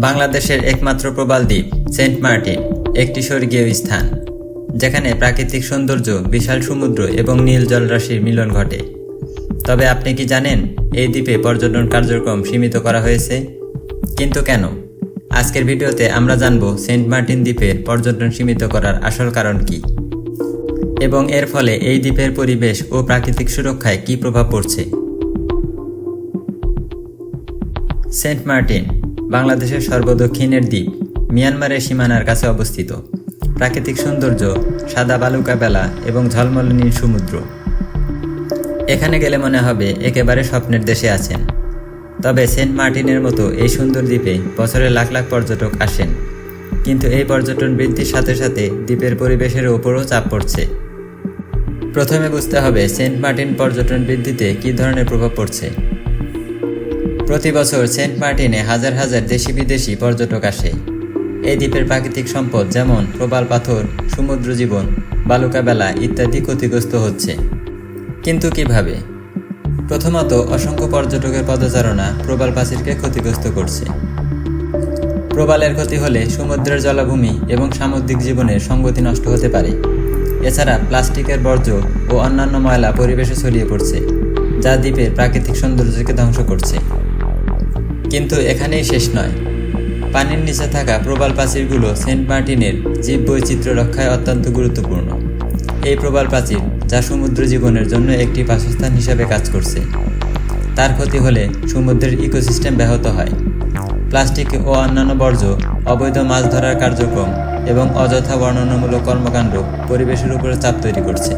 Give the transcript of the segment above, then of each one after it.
বাংলাদেশের একমাত্র প্রবাল দ্বীপ সেন্ট মার্টিন একটি স্বর্গীয় স্থান, যেখানে প্রাকৃতিক সৌন্দর্য, বিশাল সমুদ্র এবং নীল জলরাশির মিলন ঘটে। তবে আপনি কি জানেন এই দ্বীপে পর্যটন কার্যক্রম সীমিত করা হয়েছে? কিন্তু কেন? আজকের ভিডিওতে আমরা জানব সেন্ট মার্টিন দ্বীপের পর্যটন সীমিত করার আসল কারণ কি, এবং এর ফলে এই দ্বীপের পরিবেশ ও প্রাকৃতিক সুরক্ষায় কী প্রভাব পড়ছে। সেন্ট মার্টিন বাংলাদেশের সর্বদক্ষিণের দ্বীপ, মিয়ানমারের সীমানার কাছে অবস্থিত। প্রাকৃতিক সৌন্দর্য, সাদা বালুকা বেলা এবং ঝলমলে নীল সমুদ্র। এখানে গেলে মনে হবে একেবারে স্বপ্নের দেশে আছেন। তবে সেন্ট মার্টিনের মতো এই সুন্দর দ্বীপে বছরে লাখ লাখ পর্যটক আসেন, কিন্তু এই পর্যটন বৃদ্ধির সাথে সাথে দ্বীপের পরিবেশের ওপরও চাপ পড়ছে। প্রথমে বুঝতে হবে সেন্ট মার্টিন পর্যটন বৃদ্ধিতে কী ধরনের প্রভাব পড়ছে। প্রতি বছর সেন্ট মার্টিনে হাজার হাজার দেশি বিদেশি পর্যটক আসে। এই দ্বীপের প্রাকৃতিক সম্পদ যেমন প্রবাল পাথর, সমুদ্র জীবন, বালুকা বেলা ইত্যাদি ক্ষতিগ্রস্ত হচ্ছে। কিন্তু কিভাবে? প্রথমত, অসংখ্য পর্যটকের পদচারণা প্রবাল প্রাচীরকে ক্ষতিগ্রস্ত করছে। প্রবালের ক্ষতি হলে সমুদ্রের জলাভূমি এবং সামুদ্রিক জীবনের সঙ্গতি নষ্ট হতে পারে। এছাড়া প্লাস্টিকের বর্জ্য ও অন্যান্য ময়লা পরিবেশে ছড়িয়ে পড়ছে, যা দ্বীপের প্রাকৃতিক সৌন্দর্যকে ধ্বংস করছে। কিন্তু এখানেই শেষ নয়। পানির নিচে থাকা প্রবাল প্রাচীরগুলো সেন্ট মার্টিনের জীববৈচিত্র্য রক্ষায় অত্যন্ত গুরুত্বপূর্ণ। এই প্রবাল প্রাচীর, যা সমুদ্র জীবনের জন্য একটি বাসস্থান হিসাবে কাজ করছে, তার ক্ষতি হলে সমুদ্রের ইকোসিস্টেম ব্যাহত হয়। প্লাস্টিক ও অন্যান্য বর্জ্য, অবৈধ মাছ ধরার কার্যক্রম এবং অযথা বর্ণনামূলক কর্মকাণ্ড পরিবেশের উপরে চাপ তৈরি করছে।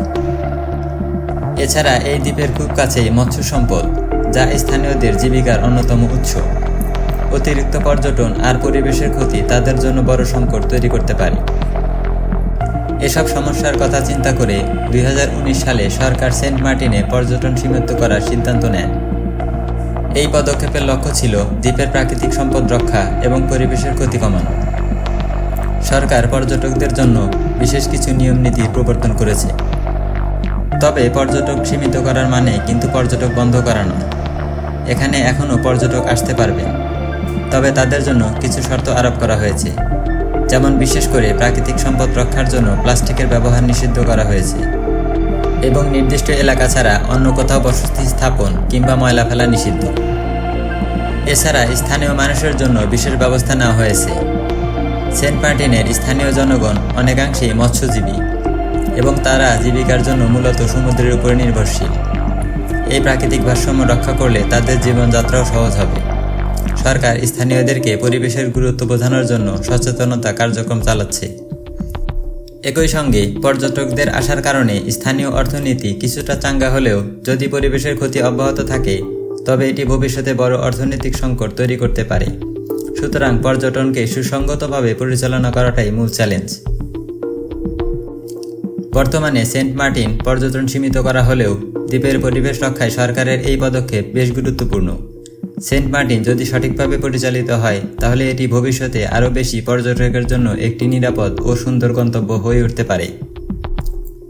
এছাড়া এই দ্বীপের খুব কাছেই মৎস্য সম্পদ, যা স্থানীয়দের জীবিকার অন্যতম উৎস। অতিরিক্ত পর্যটন আর পরিবেশের ক্ষতি তাদের জন্য বড় সংকট তৈরি করতে পারে। এসব সমস্যার কথা চিন্তা করে 2019 সালে সরকার সেন্ট মার্টিনে পর্যটন সীমিত করার সিদ্ধান্ত নেয়। এই পদক্ষেপের লক্ষ্য ছিল দ্বীপের প্রাকৃতিক সম্পদ রক্ষা এবং পরিবেশের ক্ষতি কমানো। সরকার পর্যটকদের জন্য বিশেষ কিছু নিয়ম নীতি প্রবর্তন করেছে। তবে পর্যটক সীমিত করার মানে কিন্তু পর্যটক বন্ধ করা নয়। এখানে এখনও পর্যটক আসতে পারবে, তবে তাদের জন্য কিছু শর্ত আরোপ করা হয়েছে। যেমন বিশেষ করে প্রাকৃতিক সম্পদ রক্ষার জন্য প্লাস্টিকের ব্যবহার নিষিদ্ধ করা হয়েছে এবং নির্দিষ্ট এলাকা ছাড়া অন্য কোথাও বসতি স্থাপন কিংবা ময়লা ফেলা নিষিদ্ধ। এছাড়া স্থানীয় মানুষের জন্য বিশেষ ব্যবস্থা নেওয়া হয়েছে। সেন্ট মার্টিনের স্থানীয় জনগণ অনেকাংশেই মৎস্যজীবী এবং তারা জীবিকার জন্য মূলত সমুদ্রের উপর নির্ভরশীল। এই প্রাকৃতিক ভারসাম্য রক্ষা করলে তাদের জীবনযাত্রাও সহজ হবে। সরকার স্থানীয়দেরকে পরিবেশের গুরুত্ব বোঝানোর জন্য সচেতনতা কার্যক্রম চালাচ্ছে। একই সঙ্গে পর্যটকদের আসার কারণে স্থানীয় অর্থনীতি কিছুটা চাঙ্গা হলেও যদি পরিবেশের ক্ষতি অব্যাহত থাকে, তবে এটি ভবিষ্যতে বড় অর্থনৈতিক সংকট তৈরি করতে পারে। সুতরাং পর্যটনকে সুসংগতভাবে পরিচালনা করাটাই মূল চ্যালেঞ্জ। বর্তমানে সেন্ট মার্টিন পর্যটন সীমিত করা হলেও দ্বীপের পরিবেশ রক্ষায় সরকারের এই পদক্ষেপ বেশ গুরুত্বপূর্ণ। সেন্ট মার্টিন যদি সঠিকভাবে পরিচালিত হয়, তাহলে এটি ভবিষ্যতে আরও বেশি পর্যটকের জন্য একটি নিরাপদ ও সুন্দর গন্তব্য হয়ে উঠতে পারে।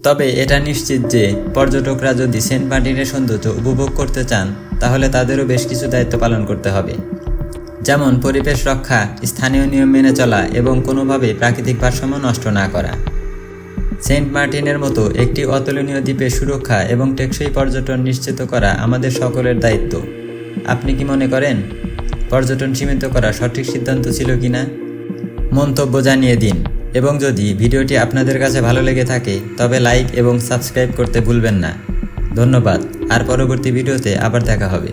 তবে এটা নিশ্চিত যে পর্যটকরা যদি সেন্ট মার্টিনের সৌন্দর্য উপভোগ করতে চান, তাহলে তাদেরও বেশ কিছু দায়িত্ব পালন করতে হবে। যেমন পরিবেশ রক্ষা, স্থানীয় নিয়ম মেনে চলা এবং কোনোভাবে প্রাকৃতিক ভারসাম্য নষ্ট না করা। সেন্ট মার্টিনের মতো একটি অতুলনীয় দ্বীপের সুরক্ষা এবং টেকসই পর্যটন নিশ্চিত করা আমাদের সকলের দায়িত্ব। আপনি কি মনে করেন পর্যটন সীমিত করা সঠিক সিদ্ধান্ত ছিল কিনা? মন্তব্য জানিয়ে দিন, এবং যদি ভিডিওটি আপনাদের কাছে ভালো লেগে থাকে তবে লাইক এবং সাবস্ক্রাইব করতে ভুলবেন না। ধন্যবাদ, আর পরবর্তী ভিডিওতে আবার দেখা হবে।